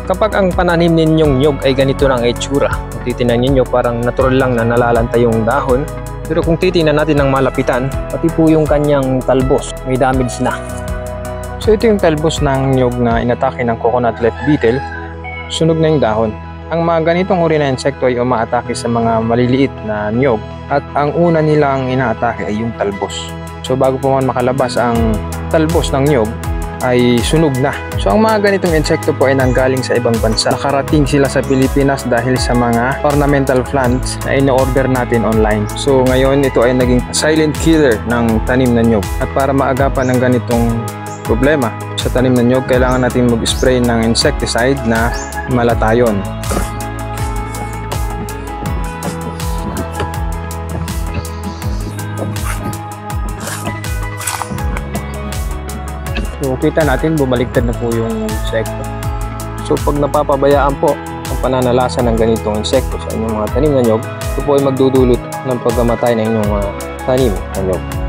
Kapag ang pananim ninyong nyog ay ganito ng itsura, kung titingnan ninyo parang natural lang na nalalanta yung dahon. Pero kung titingnan natin ng malapitan, pati po yung kanyang talbos may damage na. So ito yung talbos ng nyog na inatake ng coconut leaf beetle. Sunog na yung dahon. Ang mga ganitong uri na insekto ay umaatake sa mga maliliit na nyog at ang una nilang inaatake ay yung talbos. So bago po man makalabas ang talbos ng nyog ay sunog na. So ang mga ganitong insekto po ay nanggaling sa ibang bansa. Nakarating sila sa Pilipinas dahil sa mga ornamental plants na ino-order natin online. So ngayon ito ay naging silent killer ng tanim na nyog. At para maagapan ng ganitong problema sa tanim na nyog, kailangan natin mag-spray ng insecticide na malatayon. So kita natin bumaligtad na po yung insekto. So pag napapabayaan po ang pananalasa ng ganitong insekto sa inyong mga tanim na nyog, ito po ay magdudulot ng pagkamatay ng inyong tanim na nyog.